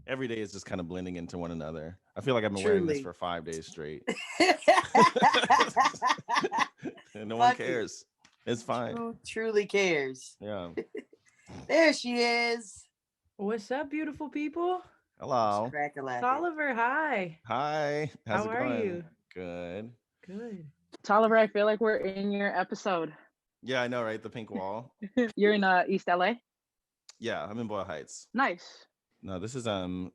every day is just kind of blending into one another. I feel like I've been wearing this for 5 days straight. And no one cares. It's fine. Truly cares. Yeah. There she is. What's up, beautiful people? Hello. Tolliver, hi. Hi. How's it How are going? you? Good. Good. Tolliver, I feel like we're in your episode. Yeah, I know, right? The pink wall. You're in East LA? Yeah, I'm in Boyle Heights. Nice. No, this is a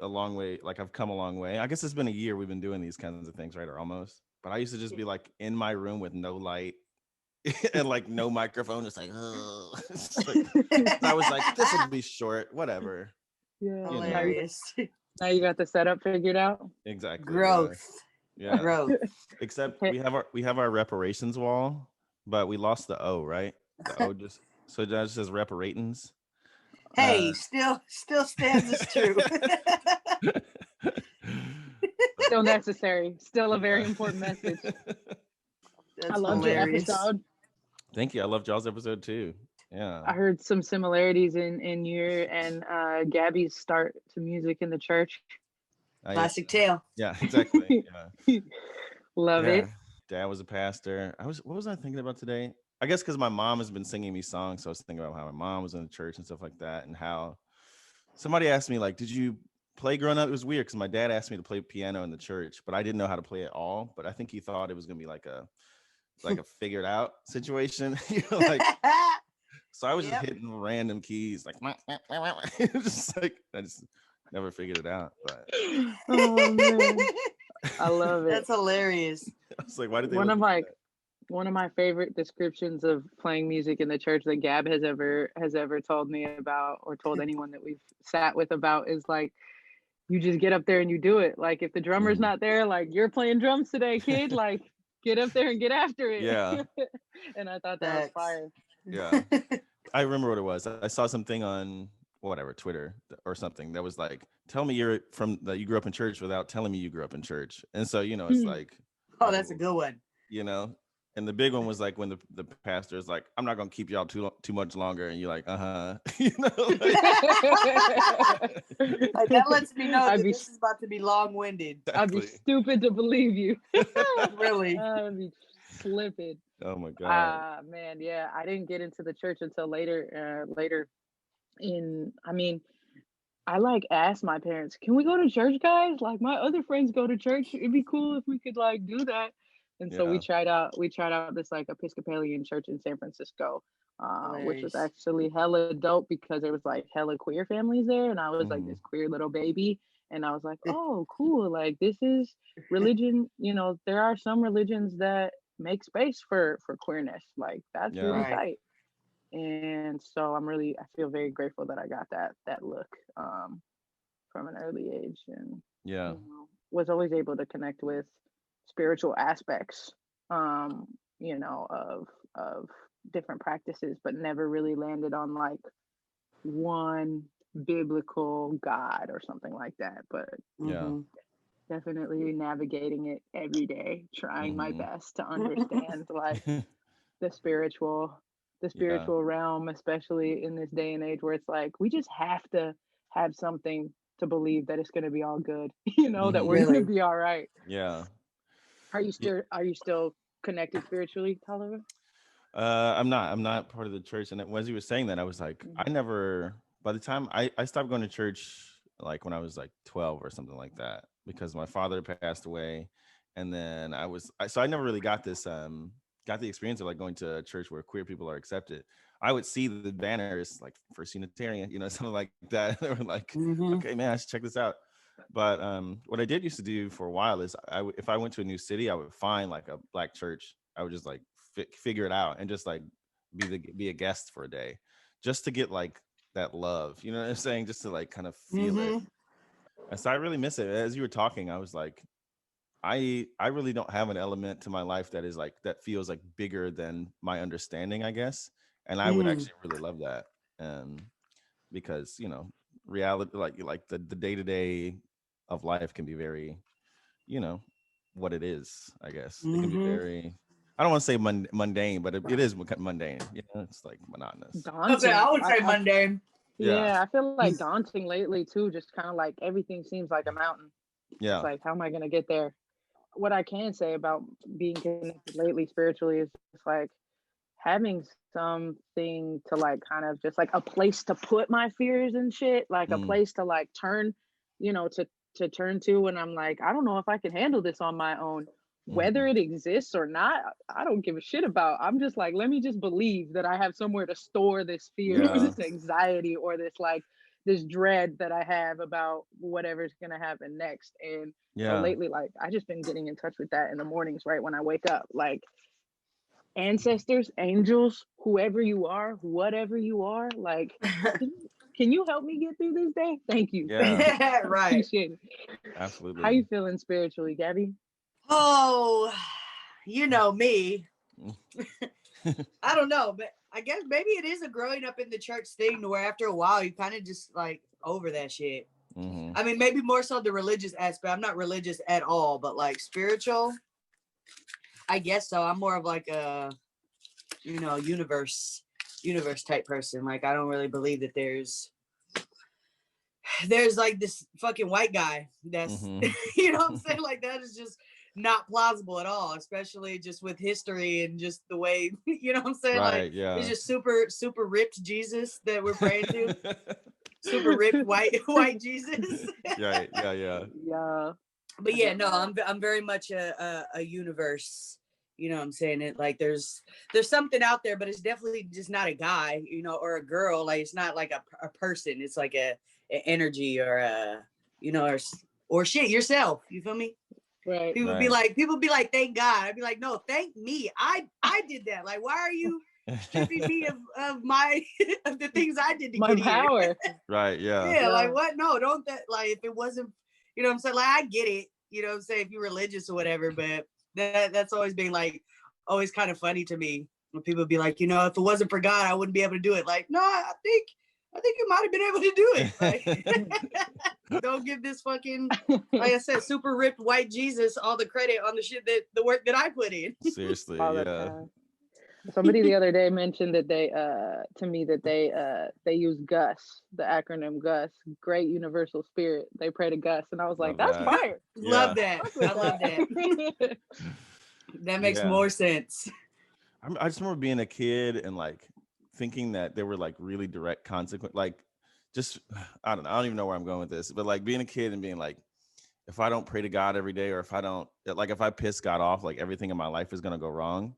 long way. Like, I've come a long way. I guess it's been a year we've been doing these kinds of things, right? Or almost. But I used to just be like in my room with no light and like no microphone. It's like, oh. I was like, this will be short, whatever. Yeah. Hilarious. Now you got the setup figured out. Exactly. Growth. Yeah. Growth. Except we have our reparations wall, but we lost the O, right? The O just so that just says reparations. Hey, still stands as true. Still necessary. Still a very important message. I loved your episode. Thank you. I loved y'all's episode too. Yeah. I heard some similarities in your and Gabby's start to music in the church. Classic tale. Yeah, exactly. Yeah. Love it. Dad was a pastor. What was I thinking about today? I guess because my mom has been singing me songs, so I was thinking about how my mom was in the church and stuff like that, and how somebody asked me, like, did you play growing up? It was weird because my dad asked me to play piano in the church, but I didn't know how to play it all. But I think he thought it was gonna be like a figured out situation. Like, so I was just hitting random keys, like just like I just never figured it out. But oh man, I love it. That's hilarious. I was like, why did they? One of my favorite descriptions of playing music in the church that Gab has ever told me about, or told anyone that we've sat with about, is like, you just get up there and you do it. Like, if the drummer's not there, like, you're playing drums today, kid. Like, get up there and get after it. Yeah. And I thought that was fire. Yeah. I remember what it was. I saw something on Twitter or something that was like, tell me you grew up in church without telling me you grew up in church. And so, it's like, oh, that's a good one. And the big one was like when the pastor is like, I'm not gonna keep y'all too much longer, and you're like, that lets me know that this is about to be long-winded. Exactly. I'd be stupid to believe you. Really? I'd be slipping. Oh my god. Man, yeah, I didn't get into the church until later. I like asked my parents, can we go to church, guys? Like, my other friends go to church. It'd be cool if we could like do that. And so we tried out this like Episcopalian church in San Francisco, which was actually hella dope because there was like hella queer families there, and I was like this queer little baby, and I was like, oh, cool, like this is religion. There are some religions that make space for queerness, like that's really tight. And so I feel very grateful that I got that look from an early age, and was always able to connect with spiritual aspects of different practices, but never really landed on like one biblical God or something like that. But definitely navigating it every day, trying my best to understand like the spiritual realm, especially in this day and age where it's like we just have to have something to believe that it's going to be all good, that we're going to be all right. Yeah. Are you still connected spiritually, Tolliver? I'm not part of the church. And as you were saying that, I was like, by the time I stopped going to church, like when I was like 12 or something like that, because my father passed away. And then I never really got this, got the experience of like going to a church where queer people are accepted. I would see the banners like First Unitarian, something like that. They were like, okay, man, I should check this out. But what I did used to do for a while is if I went to a new city, I would find like a Black church. I would just like figure it out and just like be a guest for a day, just to get like that love. You know what I'm saying? Just to like kind of feel it. And so I really miss it. As you were talking, I was like, I really don't have an element to my life that is like that feels like bigger than my understanding, I guess. And I would actually really love that, because reality, like the day-to-day of life can be very, what it is, I guess. It can be very, I don't want to say mundane, but it is mundane. It's like monotonous. Okay, I would say mundane. Yeah, I feel like daunting lately too. Just kind of like everything seems like a mountain. Yeah. It's like, how am I gonna get there? What I can say about being connected lately spiritually is just like having something to like kind of just like a place to put my fears and shit, like a place to like turn, to turn to when I'm like, I don't know if I can handle this on my own. Whether it exists or not, I don't give a shit about. I'm just like, let me just believe that I have somewhere to store this fear or this anxiety or this like this dread that I have about whatever's gonna happen next. And so lately, like I just been getting in touch with that in the mornings, right when I wake up. Like ancestors, angels, whoever you are, whatever you are, like can you help me get through this day? Thank you. Yeah. Right. Appreciate it. Absolutely. How you feeling spiritually, Gabby? Oh, you know me. I don't know, but I guess maybe it is a growing up in the church thing to where after a while you kind of just like over that shit. I mean, maybe more so the religious aspect. I'm not religious at all, but like spiritual, I guess so. I'm more of like a, universe type person. Like I don't really believe that there's like this fucking white guy that's you know what I'm saying, like that is just not plausible at all, especially just with history and just the way you know what I'm saying, Right, like yeah. it's just super ripped Jesus that we're praying to. Super ripped white Jesus. Right, yeah. But yeah, no, I'm very much a universe. You know what I'm saying? It like there's something out there, but it's definitely just not a guy, or a girl. Like it's not like a person. It's like a energy or or shit yourself. You feel me? Right. People be like, thank God. I'd be like, no, thank me. I did that. Like, why are you stripping me of my of the things I did to my get power? here? Right, yeah. Yeah, like what? No, don't that like if it wasn't, you know what I'm saying? Like I get it, you know what I'm saying, if you're religious or whatever, but that's always been like always kind of funny to me when people be like, if it wasn't for God, I wouldn't be able to do it. Like, no, I think you might have been able to do it. Like don't give this fucking, like I said, super ripped white Jesus all the credit on the work that I put in. Seriously, yeah. Somebody the other day mentioned that they to me that they use Gus, the acronym Gus, Great Universal Spirit. They pray to Gus, and I was like, that's fire. Love that. I love that. That makes more sense. I just remember being a kid and like thinking that there were like really direct consequences. Like, just I don't know. I don't even know where I'm going with this, but like being a kid and being like, if I don't pray to God every day, or if I piss God off, like everything in my life is gonna go wrong.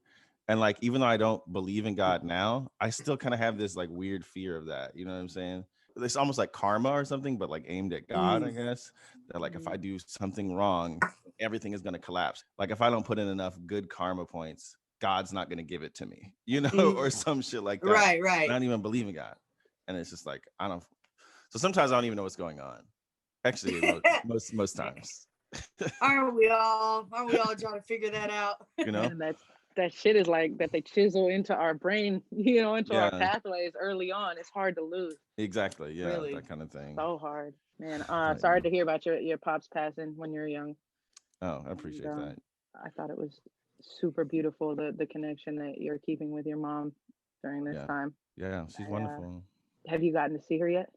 And like, even though I don't believe in God now, I still kind of have this like weird fear of that. You know what I'm saying? It's almost like karma or something, but like aimed at God, I guess. That like if I do something wrong, everything is gonna collapse. Like if I don't put in enough good karma points, God's not gonna give it to me, or some shit like that. Right. I don't even believe in God. And it's just like so sometimes I don't even know what's going on. Actually, most times. Aren't we all trying to figure that out? And that shit is like that they chisel into our brain, into our pathways early on. It's hard to lose. Exactly. Yeah. Really? That kind of thing. So hard, man. Sorry to hear about your pops passing when you were young. Oh, I appreciate that. I thought it was super beautiful, the connection that you're keeping with your mom during this time. Yeah, she's wonderful. Have you gotten to see her yet?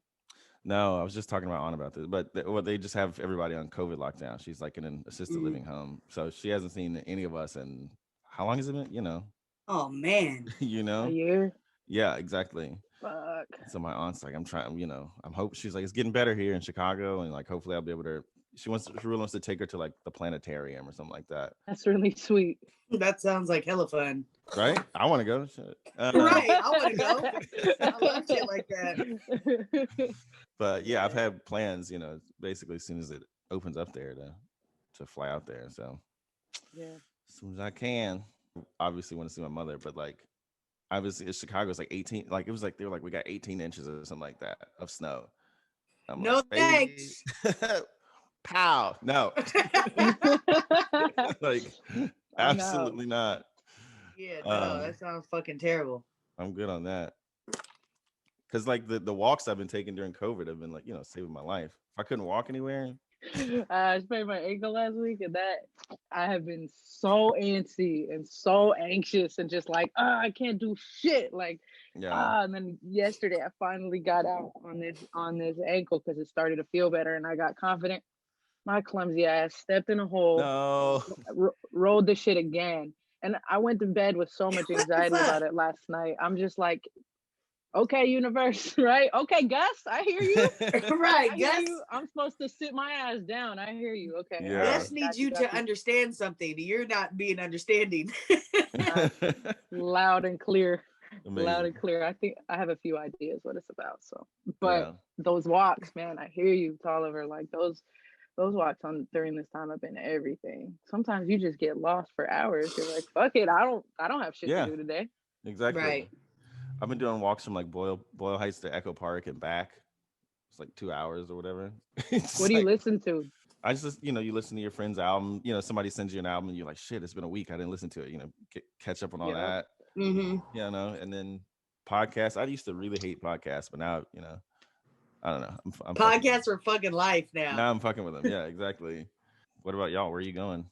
No, I was just talking to my aunt about this, but they just have everybody on COVID lockdown. She's like in an assisted living home, so she hasn't seen any of us. And how long has it been? Oh man. A year. Yeah, exactly. Fuck. So my aunt's like, I'm trying. I'm hoping she's like, it's getting better here in Chicago, and like hopefully I'll be able to. She really wants to take her to like the planetarium or something like that. That's really sweet. That sounds like hella fun. Right? I want to go. Right, I want to go. I love shit like that. But yeah, I've had plans, basically as soon as it opens up there to fly out there. So yeah, as soon as I can. Obviously want to see my mother, but like obviously Chicago's like 18, like it was like they were like, we got 18 inches or something like that of snow. I'm no like, thanks. Pow. No. Like absolutely not. Yeah, no, that sounds fucking terrible. I'm good on that. Because like the walks I've been taking during COVID have been like, saving my life. If I couldn't walk anywhere, I sprained my ankle last week, and that I have been so antsy and so anxious and just like, I can't do shit. Like, Yeah. and then yesterday I finally got out on this ankle because it started to feel better, and I got confident. My clumsy ass stepped in a hole, No. rolled the shit again, and I went to bed with so much What the anxiety about fuck? it last night. I'm just like, okay, universe, right? Okay, Gus, I hear you. Right, I hear Gus. you. I'm supposed to sit my ass down. I hear you. Okay, all Yeah. right, Gus needs got you, you got to you. understand something. You're not being understanding. Loud and clear, loud Amazing. and clear. I think I have a few ideas what it's about. So, but Yeah. those walks, man, I hear you, Tolliver. Like those walks on during this time have been everything. Sometimes you just get lost for hours. You're like, fuck it, I don't have shit to Yeah. do today. Exactly. Right. I've been doing walks from like Boyle Heights to Echo Park and back. It's like 2 hours or whatever. What It's do you like listen to? I just you listen to your friend's album. Somebody sends you an album and you're like, shit, it's been a week. I didn't listen to it. Catch up on all Yeah. that. Mm-hmm. And then podcasts. I used to really hate podcasts, but now I don't know. I'm fucking with them. Podcasts are fucking life now. Now I'm fucking with them. Yeah, exactly. What about y'all? Where are you going?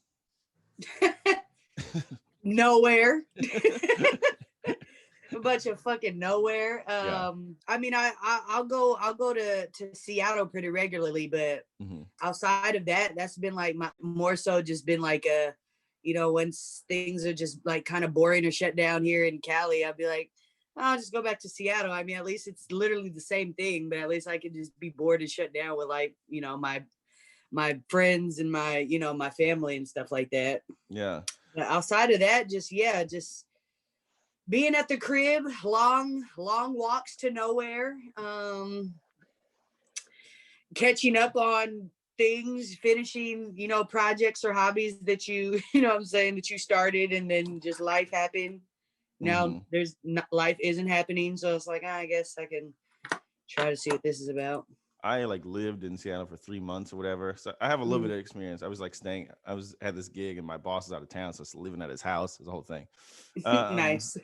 Nowhere. A bunch of fucking nowhere. Yeah. I mean, I'll go to Seattle pretty regularly, but Hmm. outside of that, that's been like more so just been like once things are just like kind of boring or shut down here in Cali, I'll be like, I'll just go back to Seattle. I mean, at least it's literally the same thing, but at least I can just be bored and shut down with like my friends and my family and stuff like that. Yeah. But outside of that, just being at the crib, long walks to nowhere, catching up on things, finishing projects or hobbies that you you know what I'm saying that you started, and then just life happened. Now Hmm. there's not, life isn't happening, so it's like, I guess I can try to see what this is about. I like lived in Seattle for 3 months or whatever, so I have a little bit of experience. I was like staying. Had this gig, and my boss is out of town, so I was living at his house. It was the whole thing. Nice.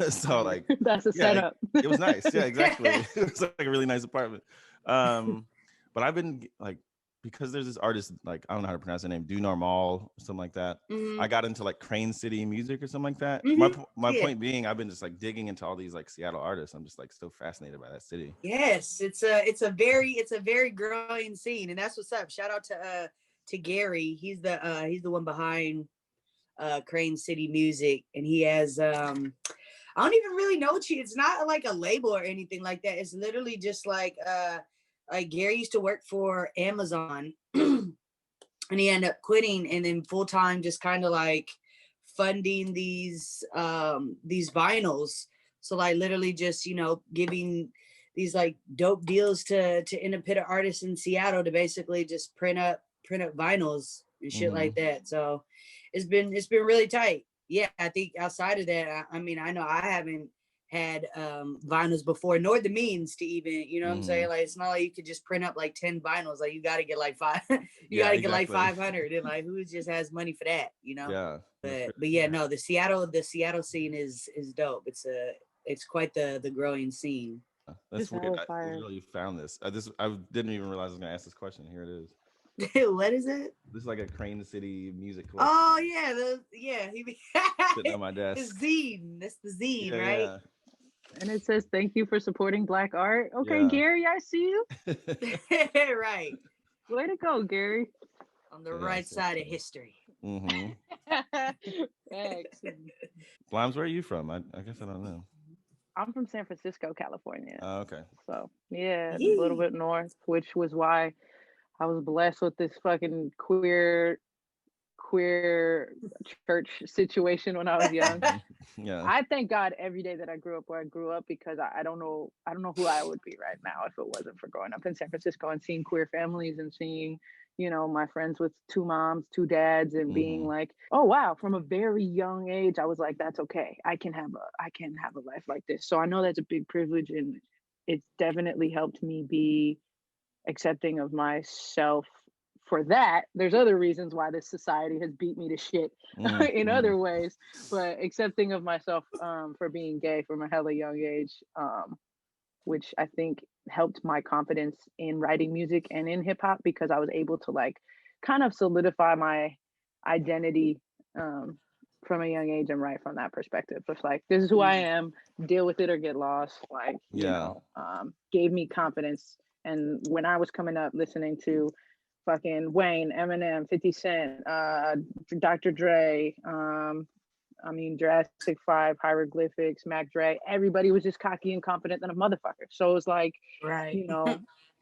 So like, That's a yeah, setup. it was nice. Yeah, exactly. It was like a really nice apartment. But I've been like, because there's this artist, like I don't know how to pronounce the name, Do Normal or something like that. Hmm. I got into like Crane City music or something like that. Hmm. My Yeah. point being, I've been just like digging into all these like Seattle artists. I'm just like so fascinated by that city. Yes, it's a very growing scene, and that's what's up. Shout out to Gary. He's the one behind Crane City Music, and he has I don't even really know it's not like a label or anything like that. It's literally just like Gary used to work for Amazon and he ended up quitting, and then full time just kind of like funding these vinyls. So like literally just giving these like dope deals to independent artists in Seattle to basically just print up vinyls and shit Hmm. like that. So it's been really tight. Yeah, I think outside of that, I mean, I know I haven't had vinyls before, nor the means to even, you know what I'm saying? Hmm. Like, it's not like you could just print up like 10 vinyls. Like, you got to get like five, you Yeah, got to get like exactly. 500, and like, who just has money for that, you know? Yeah, that's But crazy. yeah, no, the Seattle scene is dope. It's quite the growing scene. That's Just weird. hella I fire. really found this. I didn't even realize I was gonna ask this question. Here it is. What is it? This is like a Crane City music collection Oh yeah, yeah, sitting on my the desk. zine. That's the zine, Yeah, right? yeah, And it says, thank you for supporting Black art. Okay, yeah. Gary, I see you. Right. Way to go, Gary. On the Yeah, right so side of cool. history. Mm-hmm. Thanks. Blimes, where are you from? I guess I don't know. I'm from San Francisco, California. Okay. So, yeah, a little Yee. bit north, which was why I was blessed with this fucking queer church situation when I was young. Hmm. Yeah. I thank God every day that I grew up where I grew up, because I don't know who I would be right now if it wasn't for growing up in San Francisco and seeing queer families and seeing, my friends with two moms, two dads, and being Hmm. like, oh wow, from a very young age I was like, that's okay. I can have a life like this. So I know that's a big privilege, and it's definitely helped me be accepting of myself for that. There's other reasons why this society has beat me to shit in Mm-hmm. other ways, but accepting of myself for being gay from a hella young age which I think helped my confidence in writing music and in hip hop, because I was able to like kind of solidify my identity from a young age and write from that perspective. It's like, this is who I am, deal with it or get lost. Like, gave me confidence. And when I was coming up listening to fucking Wayne, Eminem, 50 Cent, Dr. Dre, Jurassic 5, Hieroglyphics, Mac Dre, everybody was just cocky and confident than a motherfucker. So it's like, right.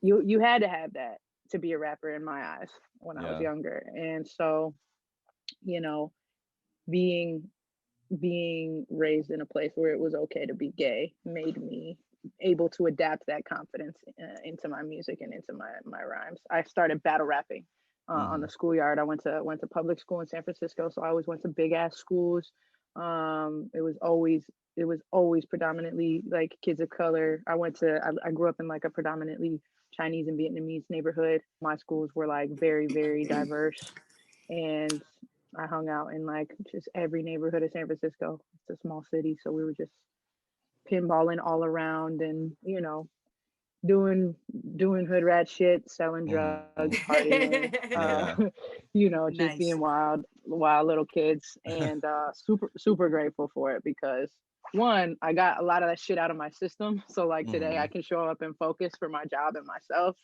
You had to have that to be a rapper in my eyes when I was younger. And so, being raised in a place where it was okay to be gay made me able to adapt that confidence into my music and into my rhymes. I started battle rapping on the schoolyard. I went to public school in San Francisco, so I always went to big ass schools. It was always predominantly like kids of color. I grew up in like a predominantly Chinese and Vietnamese neighborhood. My schools were like very, very diverse, and I hung out in like just every neighborhood of San Francisco. It's a small city, so we were just pinballing all around and doing hood rat shit, selling drugs, partying, just Nice. being wild little kids. And super grateful for it, because one, I got a lot of that shit out of my system. So like today I can show up and focus for my job and myself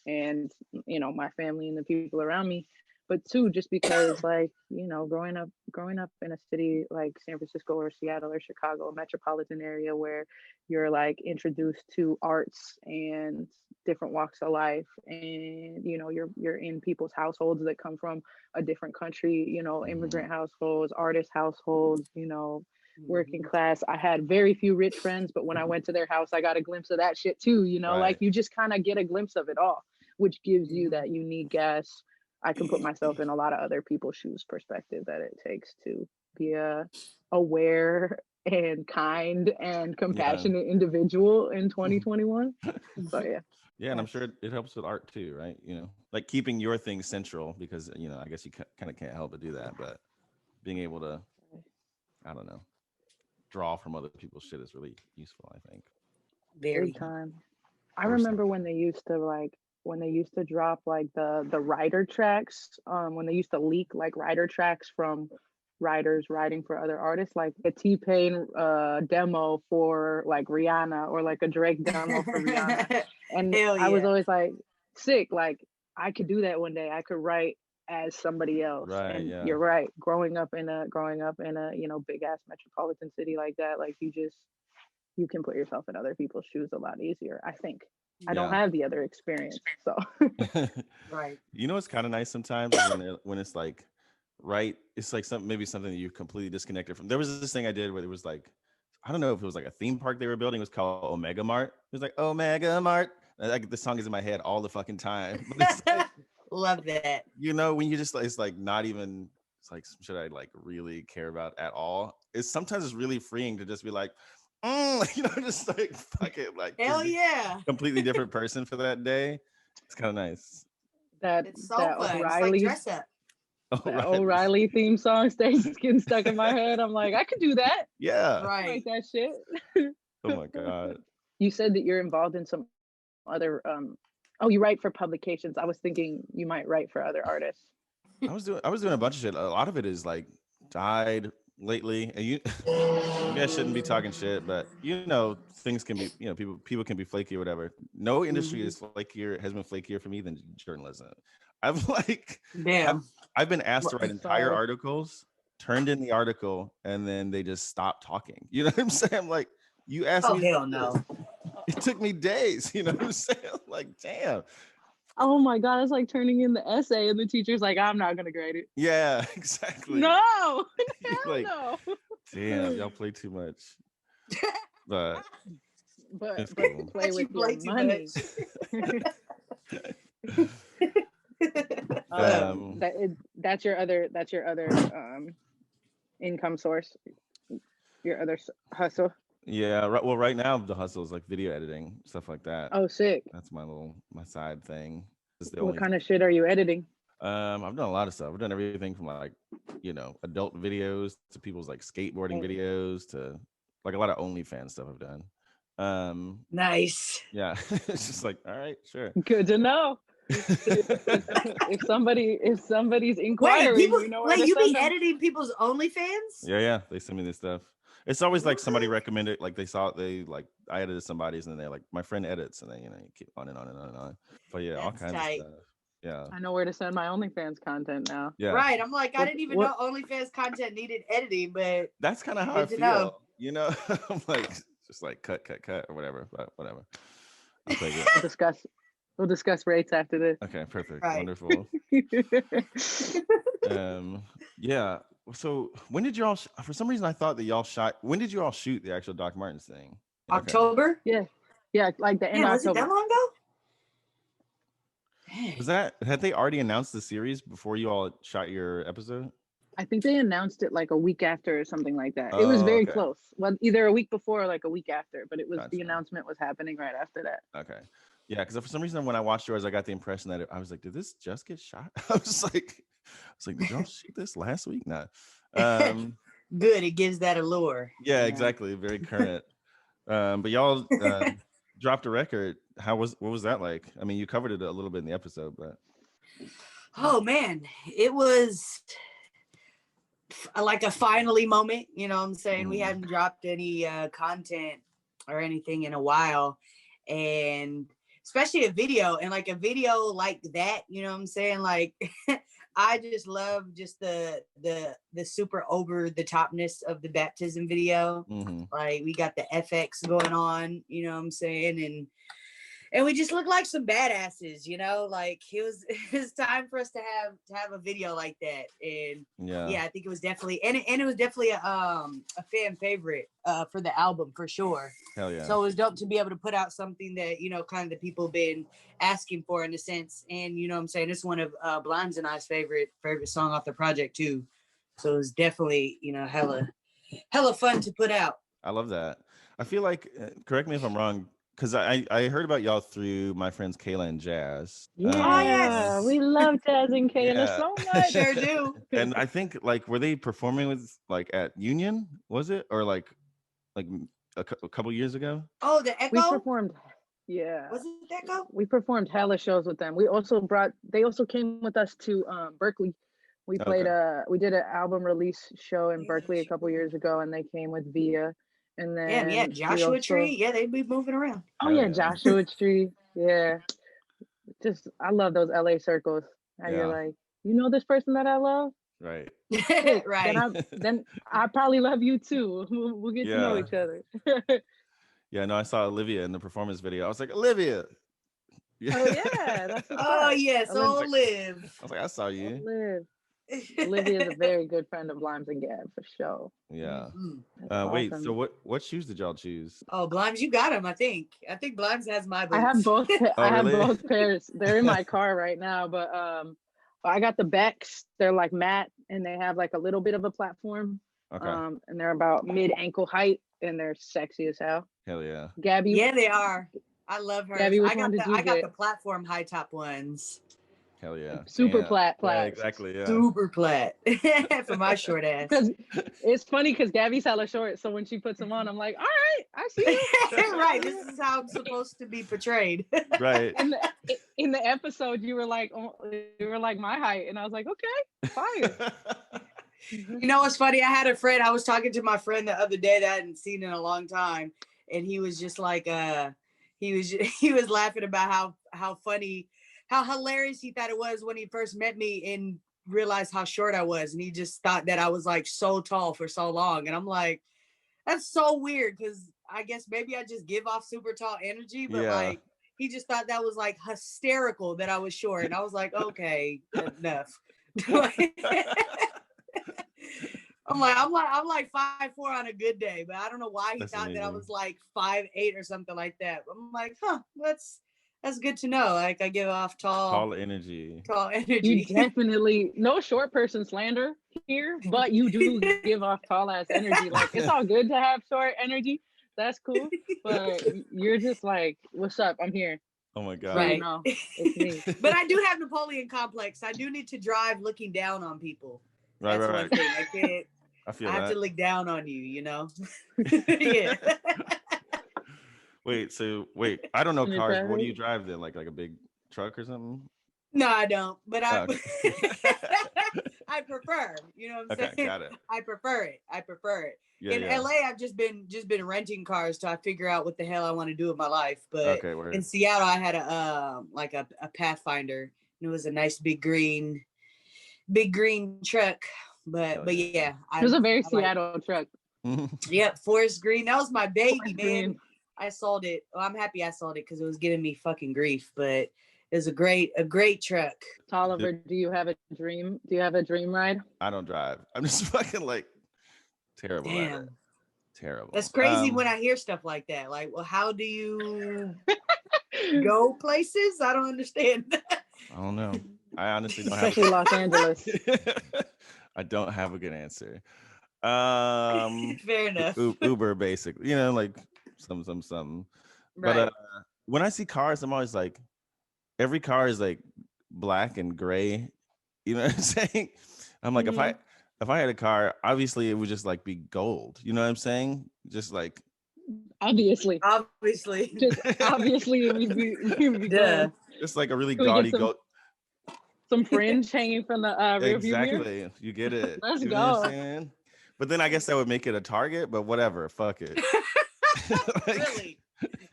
and my family and the people around me. But two, just because like, growing up in a city like San Francisco or Seattle or Chicago, a metropolitan area where you're like introduced to arts and different walks of life, and you're in people's households that come from a different country, immigrant households, artist households, working class. I had very few rich friends, but when I went to their house, I got a glimpse of that shit too, like you just kind of get a glimpse of it all, which gives you that unique ass, I can put myself in a lot of other people's shoes perspective that it takes to be a aware and kind and compassionate individual in 2021. So yeah, and I'm sure it helps with art too, right? Like keeping your thing central, because I guess you kind of can't help but do that, but being able to, I don't know, draw from other people's shit is really useful, I think. Very. Big time. I remember when they used to drop like the writer tracks, when they used to leak like writer tracks from writers writing for other artists, like a T-Pain demo for like Rihanna, or like a Drake demo for Rihanna. And I was always like, sick, like I could do that one day. I could write as somebody else. And you're right, growing up in a big ass metropolitan city like that, like you can put yourself in other people's shoes a lot easier, I think. I don't have the other experience, so. Right. It's kind of nice sometimes when it's like, it's like maybe something that you completely disconnected from. There was this thing I did where it was like, I don't know if it was like a theme park they were building. It was called Omega Mart. It was like Omega Mart. Like the song is in my head all the fucking time. But it's like, love that. When you just, it's like not even, it's like, should I like really care about at all? Sometimes it's really freeing to just be like, just like fuck it, like hell yeah, completely different person for that day. It's kind of nice. It's so fun. It's like dress up. O'Reilly theme song stays getting stuck in my head. I'm like, I could do that. Yeah, right. Like that shit. Oh my god. You said that you're involved in some other you write for publications. I was thinking you might write for other artists. I was doing a bunch of shit. A lot of it is like died lately, and maybe I shouldn't be talking shit, but things can be, people can be flaky or whatever. No industry has been flakier for me than journalism. I've been asked to write entire articles, turned in the article, and then they just stopped talking. You know what I'm saying? I'm like, you asked me. Hell no. It took me days. You know what I'm saying? Like, damn. Oh my god, it's like turning in the essay and the teacher's like, I'm not gonna grade it. Yeah, exactly. No, like, no. Damn, y'all play too much. But cool. Play with your money. That's your other income source, your other hustle. Yeah, well, right now the hustle is like video editing, stuff like that. Oh, sick. That's my side thing. What kind of shit are you editing? I've done a lot of stuff. I've done everything from like, adult videos to people's like skateboarding videos to like a lot of OnlyFans stuff I've done. Nice. Yeah, it's just like, all right, sure. Good to know. If somebody's Wait, inquiring, people you know where wait, to you send be them. editing people's OnlyFans? Yeah, they send me this stuff. It's always like somebody What? recommended, like I edited somebody's, and then they're like, my friend edits, and then you keep on and on and on and on. But yeah, all That's kinds tight. of stuff. Yeah, I know where to send my OnlyFans content now. yeah. Right. I'm like, I What didn't even what know OnlyFans content needed editing, but That's kind of how I good to know. feel. I'm like, just like cut or whatever. But whatever. I'll take it. we'll discuss rates after this. Okay, perfect, Right. wonderful. Yeah. So when did y'all? For some reason, I thought that y'all shot. When did you all shoot the actual Doc Martens thing? Okay. October? Yeah, like the end Man, of was it October. that long ago? Dang. Had they already announced the series before you all shot your episode? I think they announced it like a week after or something like that. It was very Okay. close. Well, either a week before or like a week after, but it was the Gotcha. announcement was happening right after that. Okay. Yeah, because for some reason when I watched yours, I got the impression that I was like, did this just get shot? I was like, did y'all shoot this last week? No. Good. It gives that allure. Yeah, exactly. Very current. But y'all dropped a record. What was that like? I mean, you covered it a little bit in the episode, but Oh man, it was like a finally moment. You know what I'm saying? We hadn't dropped any content or anything in a while, and especially a video, and like a video like that, you know what I'm saying? Like I just love just the super over the topness of the baptism video. Like we got the FX going on, you know what I'm saying? And we just look like some badasses, like it was time for us to have a video like that. And yeah, I think it was definitely, and it was definitely a fan favorite for the album for sure. Hell yeah. So it was dope to be able to put out something that, kind of the people been asking for in a sense. And you know what I'm saying? It's one of Blimes and I's favorite song off the project too. So it was definitely, hella fun to put out. I love that. I feel like, correct me if I'm wrong, because I heard about y'all through my friends Kayla and Jazz. Yeah, yes. we love Jazz and Kayla so much. Sure do. And I think were they performing with at Union? Was it or like a couple years ago? Oh, the Echo. We performed. Yeah. Was it Echo? We performed hella shows with them. They also came with us to Berkeley. We played we did an album release show in Berkeley a couple years ago, and they came with Via. And then Joshua Tree. Yeah, they'd be moving around. Oh yeah, Joshua Tree. Yeah. Just I love those LA circles. How you're like, this person that I love? Right. Right. Then I probably love you too. We'll get to know each other. Yeah, no, I saw Olivia in the performance video. I was like, Olivia. Oh yeah. That's yes, Liv. I was like, I saw you. Liv. Olivia is a very good friend of Blimes and Gab for sure. Yeah. Awesome. Wait, so what shoes did y'all choose? Oh, Blimes, you got them. I think Blimes has my boots. I have both. I have really? both pairs. They're in my car right now, but I got the Becks. They're like matte, and they have like a little bit of a platform. Okay. And they're about mid ankle height, and they're sexy as hell. Hell yeah. Gabby. Yeah, they are. I love her. Gabby, I got the platform high top ones. Hell yeah. Super plat. Yeah, exactly. Yeah. Super plat for my short ass. Because it's funny because Gabby's hella short, so when she puts them on, I'm like, all right, I see you. Right. This is how I'm supposed to be portrayed. Right. In the episode, you were like my height, and I was like, okay, fine. You know what's funny? I had a friend. I was talking to my friend the other day that I hadn't seen in a long time, and he was just like, he was laughing about how funny. How hilarious he thought it was when he first met me and realized how short I was. And he just thought that I was like so tall for so long. And I'm like, that's so weird because I guess maybe I just give off super tall energy, but like he just thought that was like hysterical that I was short. And I was like, okay, enough. I'm like 5'4" on a good day, but I don't know why he thought that I was like 5'8" or something like that. I'm like, that's good to know. Like I give off tall energy. You definitely no short person slander here, but you do give off tall ass energy. Like it's all good to have short energy. That's cool. But you're just like, what's up? I'm here. Oh my God. Right. No, it's me. But I do have Napoleon complex. I do need to drive looking down on people. Right. One thing. I can't. I have to look down on you, Yeah. wait. I don't know In the cars. What do driveway? you drive then? Like a big truck or something? No, I don't. But I Okay. I prefer. You know what I'm Okay, saying? got it. I prefer it. I prefer it. Yeah, In yeah. LA, I've just been renting cars till I figure out what the hell I want to do with my life. But Okay, word. in Seattle, I had a Pathfinder, and it was a nice big green truck. Hell But yeah. yeah, It was a very I like. Seattle truck. Yep, forest green. That was my baby, Forest man. green. I sold it. Well, I'm happy I sold it because it was giving me fucking grief. But it was a great truck. Tolliver, do you have a dream? Do you have a dream ride? I don't drive. I'm just fucking like terrible at it. Damn, Terrible. that's crazy when I hear stuff like that. Like, well, how do you go places? I don't understand. I don't know. I honestly don't have. Especially Los Angeles. I don't have a good answer. Fair enough. Uber, basically. Like some. Right. But when I see cars, I'm always like, every car is like black and gray. You know what I'm saying? I'm like, if I had a car, obviously it would just like be gold. You know what I'm saying? Just like Obviously. Just obviously it would be good. Just like a really Can we gaudy get gold. some fringe hanging from the rear view mirror. Exactly. You get it. Let's You go. know what I'm saying? But then I guess that would make it a target, but whatever. Fuck it. Really?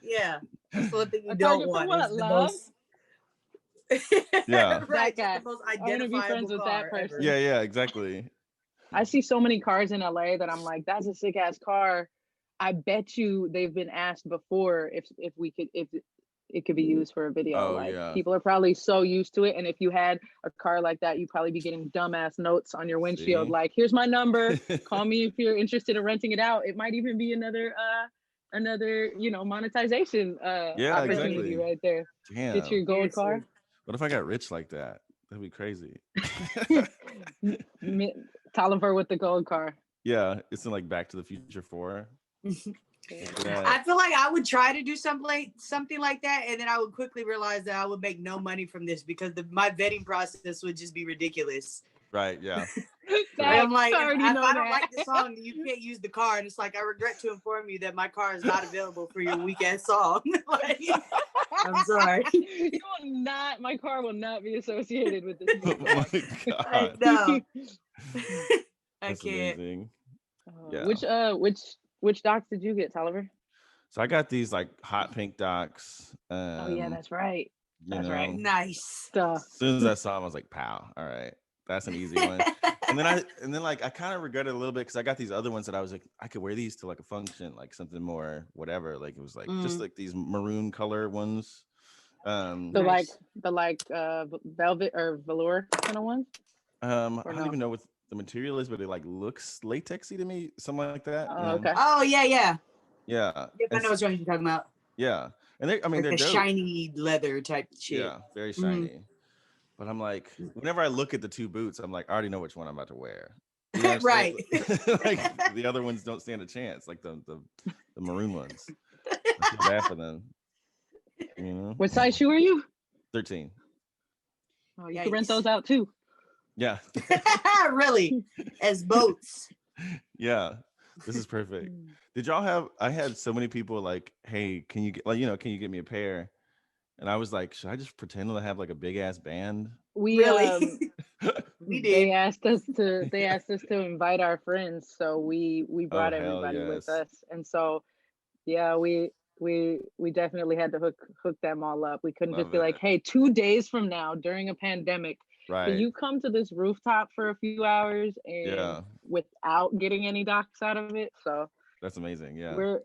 Yeah. That's one thing you A don't target for want. what, is the love? Yeah. Right. That guy. The most I want to be friends identifiable with that car person. ever. Yeah, exactly. I see so many cars in LA that I'm like, that's a sick ass car. I bet you they've been asked before if it could be used for a video. Oh, like yeah. people are probably so used to it. And if you had a car like that, you'd probably be getting dumbass notes on your windshield. See? Like, here's my number. Call me if you're interested in renting it out. It might even be another monetization Yeah, opportunity exactly. right there. Damn. Get your gold car. What if I got rich like that? That'd be crazy. Tolliver with the gold car. Yeah, it's in like Back to the Future 4. I feel like I would try to do something like that, and then I would quickly realize that I would make no money from this because my vetting process would just be ridiculous. Right, yeah. I'm like, if I don't that. like the song, you can't use the car, and it's like, I regret to inform you that my car is not available for your weak ass song. Like, I'm sorry. You will not. My car will not be associated with this. Oh my God. No, I That's can't. amazing. Yeah. Which docs did you get, Tolliver? So I got these like hot pink docs. Oh yeah, that's right. That's right. Nice. As soon as I saw them, I was like, "Pow! All right, that's an easy one." and then like I kind of regret it a little bit because I got these other ones that I was like, I could wear these to like a function, like something more whatever. Like it was like just like these maroon color ones. The velvet or velour kind of ones. I don't even know what the material is, but it like looks latexy to me, something like that. Oh, okay. Oh yeah. Yeah. Yep, I know what you're talking about. Yeah, and they're Like dope. shiny leather type shit. Yeah, very shiny. But I'm like, whenever I look at the two boots, I'm like, I already know which one I'm about to wear. You know Right. Like the other ones don't stand a chance, like the maroon ones. I feel bad for them. You know? What size shoe are you? 13. Oh, you can rent those out too. Yeah. Really? As boats. Yeah. This is perfect. Did y'all have? I had so many people like, hey, can you get me a pair? And I was like, should I just pretend to have like a big ass band? We Really? We did. They asked us to invite our friends, so we brought everybody with us, and so yeah, we definitely had to hook them all up. We couldn't just be like, hey, 2 days from now during a pandemic, can you come to this rooftop for a few hours and without getting any docs out of it? So that's amazing. Yeah,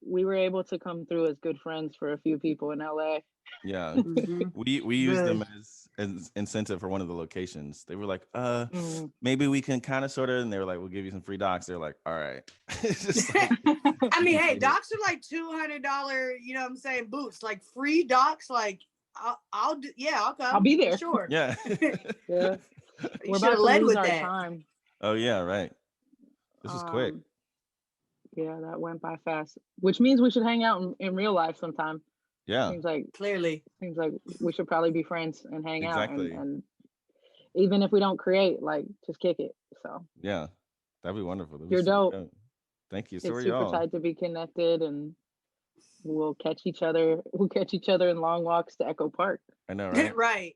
we were able to come through as good friends for a few people in LA. Yeah. We used them as incentive for one of the locations. They were like, maybe we can kind of sort of, and they were like, we'll give you some free docs. They're like, all right. It's just like, I mean, hey, docs are like $200, you know what I'm saying, boots. Like free docs, like I'll do, I'll come. I'll be there. Sure. Yeah. Yeah. We're about to led with that. Time. Oh yeah, right. This is quick. Yeah, that went by fast. Which means we should hang out in real life sometime. Yeah. Seems like we should probably be friends and hang out. And even if we don't create, like, just kick it. So yeah, that'd be wonderful. You're dope. Thank you. So it's are super y'all. tight to be connected, and We'll catch each other in long walks to Echo Park. I know, right? Right.